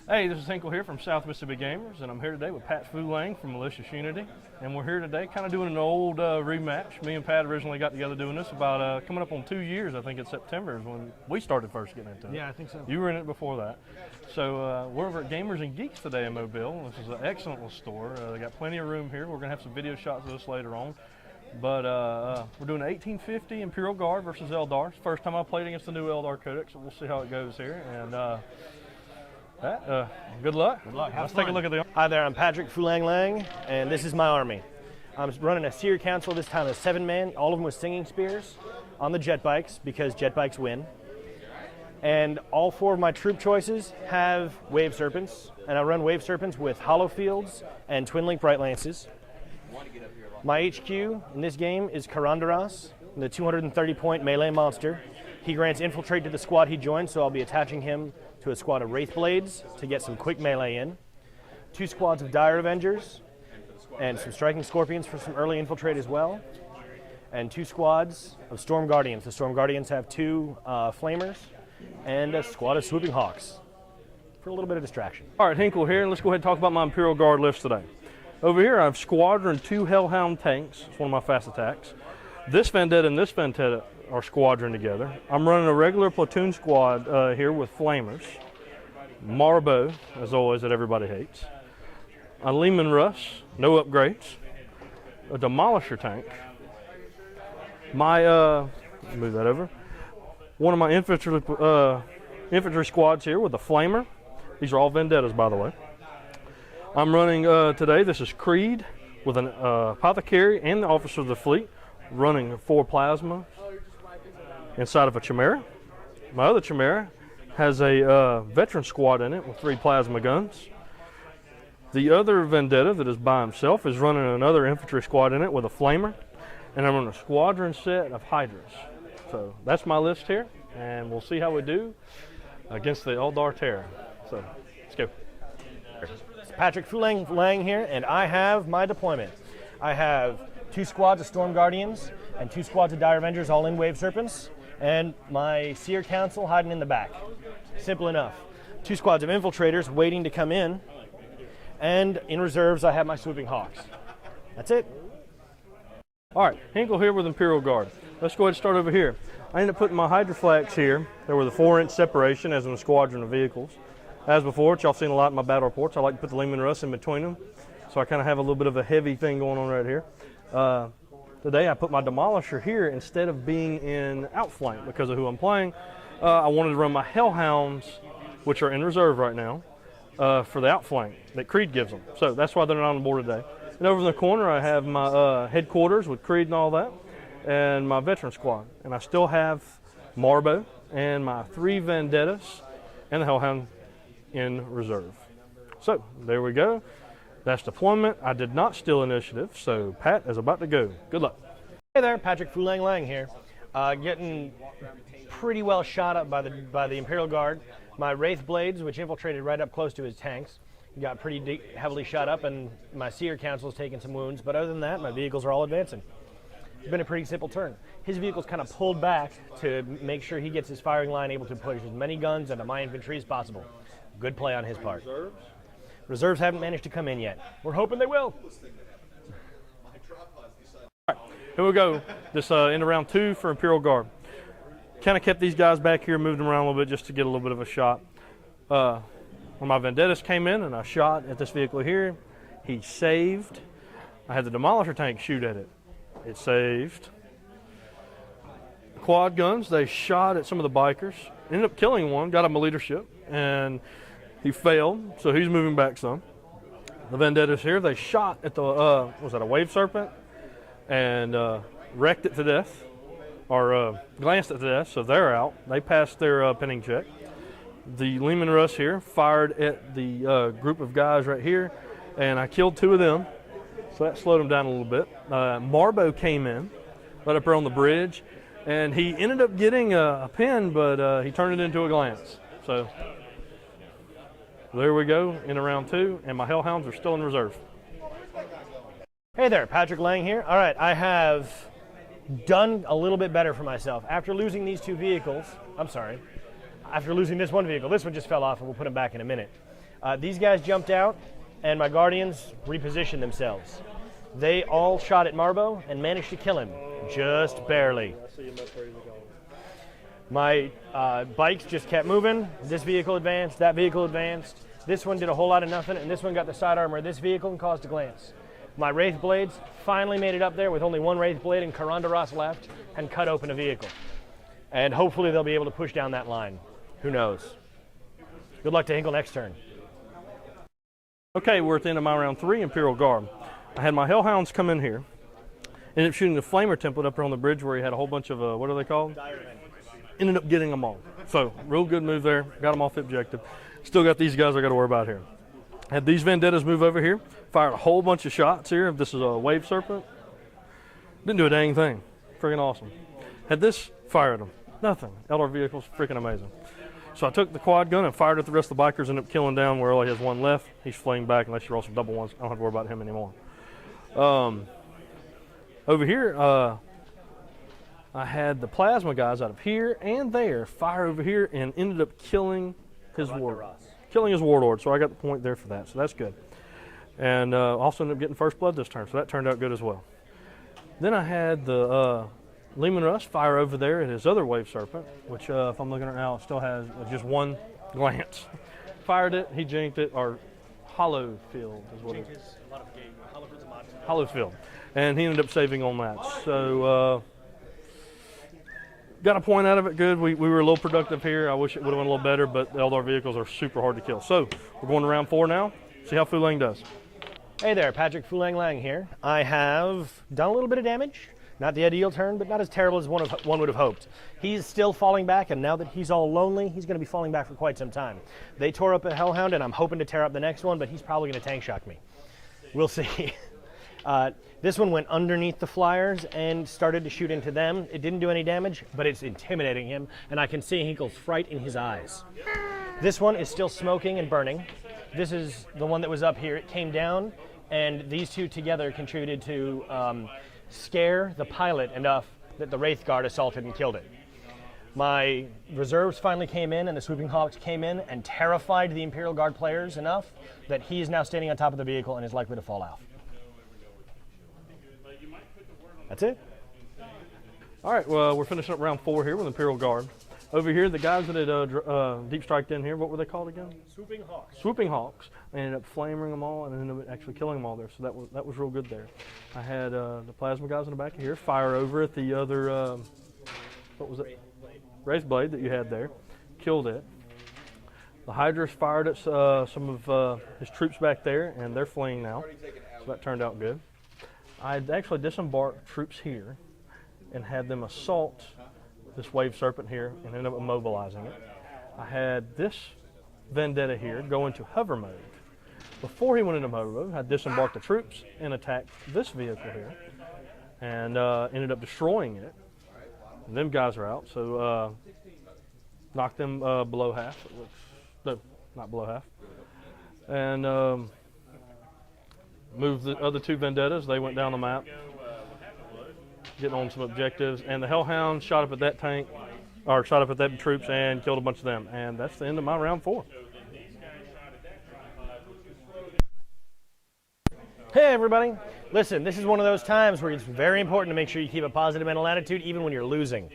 Hey, this is Hinkel here from South Mississippi Gamers, and I'm here today with Pat Fulang from Malicious Unity. And we're here today kind of doing an old rematch. Me and Pat originally got together doing this about coming up on 2 years. I think in September is when we started first getting into it. Yeah, I think so. You were in it before that. So we're over at Gamers N Geeks today in Mobile. This is an excellent little store. They got plenty of room here. We're going to have some video shots of this later on. But we're doing an 1850 Imperial Guard versus Eldar. It's the first time I played against the new Eldar Codex, so we'll see how it goes here. And good luck. Good luck. Let's take a look at the. Hi there, I'm Patrick Fulang, and this is my army. I'm running a Seer Council, this time a 7-man, all of them with singing spears on the jet bikes because jet bikes win. And all 4 of my troop choices have Wave Serpents, and I run Wave Serpents with Hollow Fields and Twin Link Bright Lances. My HQ in this game is Karandaras, the 230-point melee monster. He grants infiltrate to the squad he joins, so I'll be attaching him to a squad of Wraith Blades to get some quick melee in. 2 squads of Dire Avengers, and some Striking Scorpions for some early infiltrate as well. And 2 squads of Storm Guardians. The Storm Guardians have 2 Flamers, and a squad of Swooping Hawks for a little bit of distraction. All right, Hinkel here, and let's go ahead and talk about my Imperial Guard list today. Over here, I have Squadron 2 Hellhound tanks. It's one of my fast attacks. This Vendetta and this Vendetta are squadron together. I'm running a regular platoon squad here with Flamers. Marbo, as always, that everybody hates. A Lehman Russ, no upgrades. A Demolisher tank. My, move that over. One of my infantry squads here with a Flamer. These are all Vendettas, by the way. I'm running today, this is Creed with an Apothecary and the Officer of the Fleet, running 4 plasma inside of a Chimera. My other Chimera has a veteran squad in it with 3 plasma guns. The other Vendetta that is by himself is running another infantry squad in it with a Flamer, and I'm running a squadron set of Hydras. So that's my list here, and we'll see how we do against the Eldar Terror. So let's go. Patrick Fulang here, and I have my deployment. I have 2 squads of Storm Guardians and 2 squads of Dire Avengers, all in Wave Serpents, and my Seer Council hiding in the back. Simple enough. 2 squads of Infiltrators waiting to come in, and in reserves I have my Swooping Hawks. That's it. All right, Hinkel here with Imperial Guard. Let's go ahead and start over here. I ended up putting my Hydra flags here. There was a 4-inch separation as in a squadron of vehicles. As before, which y'all seen a lot in my battle reports, I like to put the Lehman Russ in between them. So I kind of have a little bit of a heavy thing going on right here. Today I put my Demolisher here instead of being in outflank because of who I'm playing. I wanted to run my Hellhounds, which are in reserve right now, for the outflank that Creed gives them. So that's why they're not on the board today. And over in the corner I have my headquarters with Creed and all that, and my veteran squad. And I still have Marbo and my 3 Vendettas and the Hellhound in reserve. So there we go. That's deployment. I did not steal initiative, so Pat is about to go. Good luck. Hey there, Patrick Fulang here. Getting pretty well shot up by the Imperial Guard. My Wraith Blades, which infiltrated right up close to his tanks, got pretty heavily shot up, and my Seer Council has taken some wounds. But other than that, my vehicles are all advancing. It's been a pretty simple turn. His vehicle's kind of pulled back to make sure he gets his firing line able to push as many guns into my infantry as possible. Good play on his part. Reserves haven't managed to come in yet. We're hoping they will. All right, here we go. This into round 2 for Imperial Guard. Kind of kept these guys back here, moved them around a little bit just to get a little bit of a shot. When my Vendettas came in and I shot at this vehicle here, he saved. I had the Demolisher tank shoot at it. It saved. Quad guns, they shot at some of the bikers. Ended up killing one, got him a leadership, and he failed, so he's moving back some. The Vendettas here, they shot at the, was that a Wave Serpent? And wrecked it to death, or glanced it to death, so they're out. They passed their pinning check. The Lehman Russ here fired at the group of guys right here, and I killed 2 of them, so that slowed them down a little bit. Marbo came in, right up there on the bridge, and he ended up getting a pin, but he turned it into a glance. So there we go, in round 2, and my Hellhounds are still in reserve. Hey there, Patrick Lang here. All right, I have done a little bit better for myself. After losing these 2 vehicles, after losing this 1 vehicle, this one just fell off and we'll put him back in a minute. These guys jumped out, and my Guardians repositioned themselves. They all shot at Marbo and managed to kill him, just barely. My bikes just kept moving. This vehicle advanced, that vehicle advanced. This one did a whole lot of nothing, and this one got the side armor of this vehicle and caused a glance. My Wraith Blades finally made it up there with only one Wraith Blade and Karandaras left and cut open a vehicle. And hopefully they'll be able to push down that line. Who knows? Good luck to Hinkel next turn. Okay, we're at the end of my round 3, Imperial Guard. I had my Hellhounds come in here. Ended up shooting the Flamer template up there on the bridge where he had a whole bunch of, what are they called? Ended up getting them all. So, real good move there. Got them off the objective. Still got these guys I got to worry about here. Had these Vendettas move over here. Fired a whole bunch of shots here. This is a Wave Serpent. Didn't do a dang thing. Freaking awesome. Had this, fired them. Nothing. Eldar vehicles, freaking amazing. So I took the quad gun and fired at the rest of the bikers, ended up killing down where only has one left. He's fleeing back unless you're also double ones. I don't have to worry about him anymore. Over here, I had the plasma guys out of here and there fire over here and ended up killing his warlord. So I got the point there for that. So that's good. And also ended up getting first blood this turn. So that turned out good as well. Then I had the Lehman Russ fire over there at his other Wave Serpent, which if I'm looking at it now, it still has just one glance. Fired it, he jinked it, or hollow field is what it is. Hollow field. And he ended up saving on that. So got a point out of it, good. We were a little productive here. I wish it would have went a little better, but the Eldar vehicles are super hard to kill. So we're going to round 4 now. See how Fulang does. Hey there, Patrick Fulang Lang here. I have done a little bit of damage. Not the ideal turn, but not as terrible as one would have hoped. He's still falling back, and now that he's all lonely, he's going to be falling back for quite some time. They tore up a Hellhound, and I'm hoping to tear up the next one, but he's probably going to tank shock me. We'll see. This one went underneath the flyers and started to shoot into them. It didn't do any damage, but it's intimidating him, and I can see Hinkel's fright in his eyes. This one is still smoking and burning. This is the one that was up here. It came down, and these two together contributed to scare the pilot enough that the Wraith Guard assaulted and killed it. My reserves finally came in, and the Swooping Hawks came in and terrified the Imperial Guard players enough that he is now standing on top of the vehicle and is likely to fall off. That's it. All right, well, we're finishing up round 4 here with Imperial Guard. Over here, the guys that had deep striked in here, what were they called again? Swooping Hawks. Swooping Hawks. I ended up flaming them all and ended up actually killing them all there. So that was real good there. I had the plasma guys in the back of here fire over at the other, what was it? Wraith Blade that you had there. Killed it. The Hydras fired at some of his troops back there, and they're fleeing now. So that turned out good. I actually disembarked troops here and had them assault this Wave Serpent here and ended up immobilizing it. I had this Vendetta here go into hover mode. Before he went into hover mode, I disembarked the troops and attacked this vehicle here and ended up destroying it. And them guys are out, so knocked them below half. No, not below half. And moved the other 2 Vendettas. They went down the map, getting on some objectives. And the Hellhound shot up at that tank, or shot up at that troops and killed a bunch of them. And that's the end of my round 4. Hey everybody, listen, this is one of those times where it's very important to make sure you keep a positive mental attitude even when you're losing.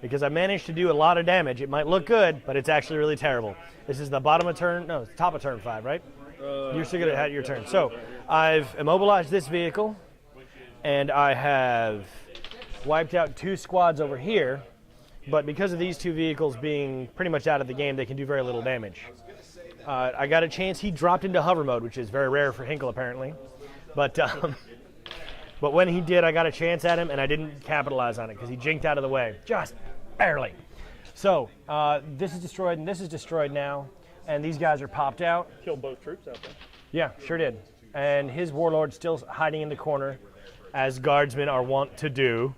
Because I managed to do a lot of damage. It might look good, but it's actually really terrible. This is the bottom of turn, no, it's top of turn 5, right? You're still gonna have your turn. So I've immobilized this vehicle, and I have wiped out 2 squads over here, but because of these 2 vehicles being pretty much out of the game, they can do very little damage. I got a chance, he dropped into hover mode, which is very rare for Hinkel apparently. But when he did, I got a chance at him, and I didn't capitalize on it because he jinked out of the way, just barely. So this is destroyed, and this is destroyed now, and these guys are popped out. Killed both troops out there. Yeah, sure did. And his warlord's still hiding in the corner, as guardsmen are wont to do.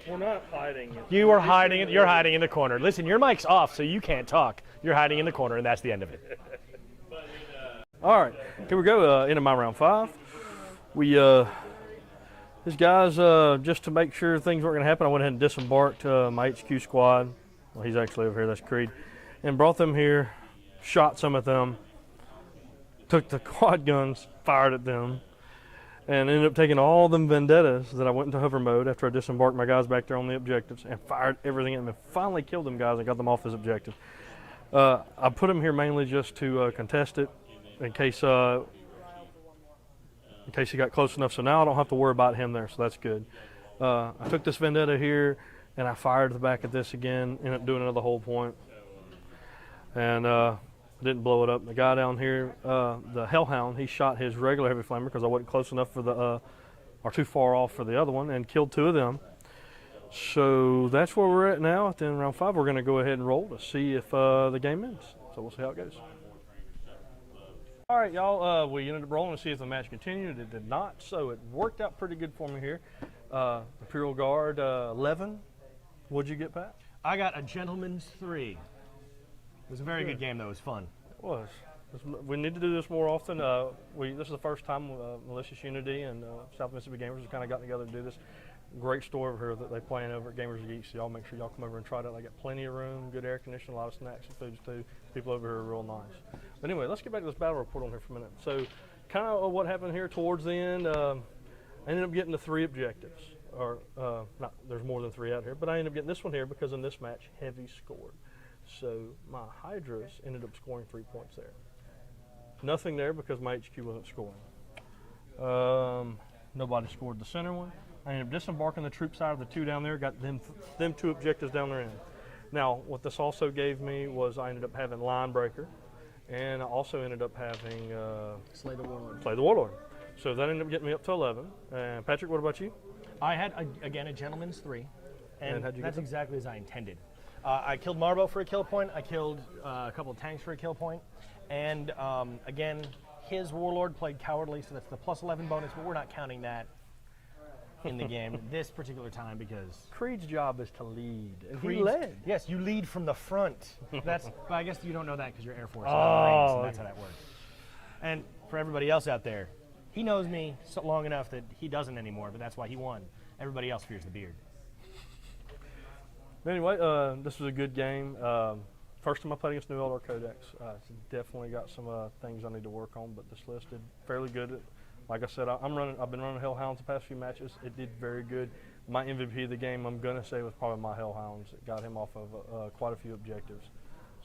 We're not hiding. You are hiding. You're hiding in the corner. Listen, your mic's off, so you can't talk. You're hiding in the corner, and that's the end of it. All right, here we go. Into my round 5. These guys, just to make sure things weren't going to happen, I went ahead and disembarked my HQ squad. Well, he's actually over here, that's Creed. And brought them here, shot some of them, took the quad guns, fired at them, and ended up taking all them vendettas that I went into hover mode after I disembarked my guys back there on the objectives and fired everything at them and finally killed them guys and got them off this objective. I put them here mainly just to contest it in case he got close enough. So now I don't have to worry about him there, so that's good. I took this vendetta here and I fired the back of this again, ended up doing another hold point. And didn't blow it up. The guy down here, the Hellhound, he shot his regular heavy flamer because I wasn't close enough for the, or too far off for the other one, and killed 2 of them. So that's where we're at now. At the end of round 5, we're going to go ahead and roll to see if the game ends. So we'll see how it goes. All right, y'all, we ended up rolling to see if the match continued. It did not, so it worked out pretty good for me here. Imperial Guard 11. What'd you get, Pat? I got a Gentleman's 3. It was a very good game, though. It was fun. It was. We need to do this more often. This is the first time Malicious Unity and South Mississippi Gamers have kind of gotten together to do this. Great store over here that they playing over at Gamers N Geeks. So y'all make sure y'all come over and try it out. They got plenty of room, good air conditioning, a lot of snacks and foods too. People over here are real nice. But anyway, let's get back to this battle report on here for a minute. So kind of what happened here towards the end, I ended up getting the 3 objectives. Or not, there's more than 3 out here, but I ended up getting this one here because in this match, Heavy scored. So my Hydras ended up scoring 3 points there. Nothing there because my HQ wasn't scoring. Nobody scored the center one. I ended up disembarking the troop side of the 2 down there, got them 2 objectives down their end. Now, what this also gave me was I ended up having Line Breaker, and I also ended up having Slay the Warlord. Slay the Warlord. So that ended up getting me up to 11. And Patrick, what about you? I had, again, a Gentleman's 3, and how'd you that's get exactly as I intended. I killed Marbo for a kill point. I killed a couple of tanks for a kill point. And again, his Warlord played cowardly, so that's the +11 bonus, but we're not counting that in the game this particular time because Creed's job is to lead, and he Creed's- led. Yes, you lead from the front. That's. But I guess you don't know that because you're Air Force, Oh, not Marines, and that's how that works. And for everybody else out there, he knows me so long enough that he doesn't anymore, but that's why he won. Everybody else fears the beard. Anyway, this was a good game. First time I played against New Eldar Codex. Definitely got some things I need to work on, but this list did fairly good. Like I said, I've been running Hellhounds the past few matches. It did very good. My MVP of the game, I'm gonna say, was probably my Hellhounds. It got him off of quite a few objectives.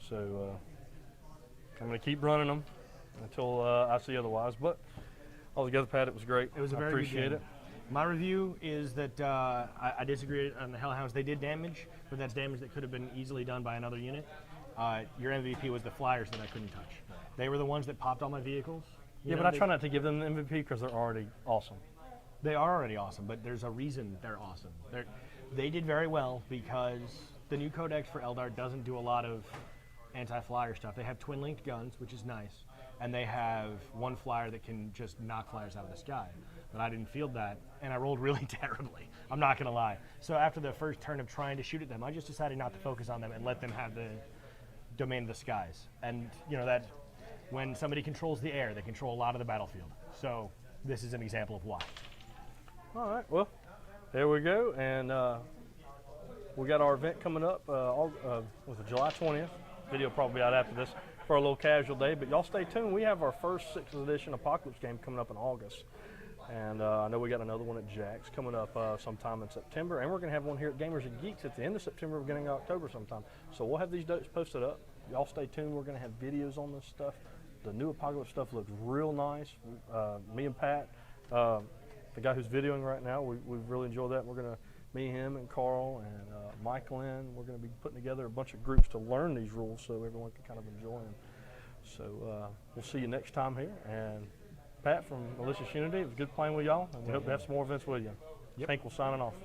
So I'm gonna keep running them until I see otherwise. But altogether, Pat, it was great. It was a I very appreciate good it. game. My review is that I disagree on the Hellhounds. They did damage, but that's damage that could have been easily done by another unit. Your MVP was the Flyers that I couldn't touch. They were the ones that popped all my vehicles. Yeah, but I try not to give them the MVP because they're already awesome. They are already awesome, but there's a reason they're awesome. They did very well because the new codex for Eldar doesn't do a lot of anti-flyer stuff. They have twin-linked guns, which is nice, and they have one flyer that can just knock flyers out of the sky. But I didn't field that, and I rolled really terribly. I'm not going to lie. So after the first turn of trying to shoot at them, I just decided not to focus on them and let them have the domain of the skies. And you know that when somebody controls the air, they control a lot of the battlefield. So this is an example of why. All right, well, there we go, and we got our event coming up was it July 20th. Video will probably be out after this for a little casual day, but y'all stay tuned. We have our first 6th edition Apocalypse game coming up in August, and I know we got another one at Jack's coming up sometime in September, and we're going to have one here at Gamers N Geeks at the end of September, beginning of October sometime. So we'll have these dates posted up. Y'all stay tuned. We're going to have videos on this stuff. The new Apocalypse stuff looks real nice. Me and Pat, the guy who's videoing right now, we've really enjoyed that. We're going to, me, him, and Carl, and Mike Lynn, we're going to be putting together a bunch of groups to learn these rules so everyone can kind of enjoy them. So we'll see you next time here. And Pat from Malicious Unity, it was good playing with y'all, and we hope to have some more events with you. Yep. Hinkel signing off.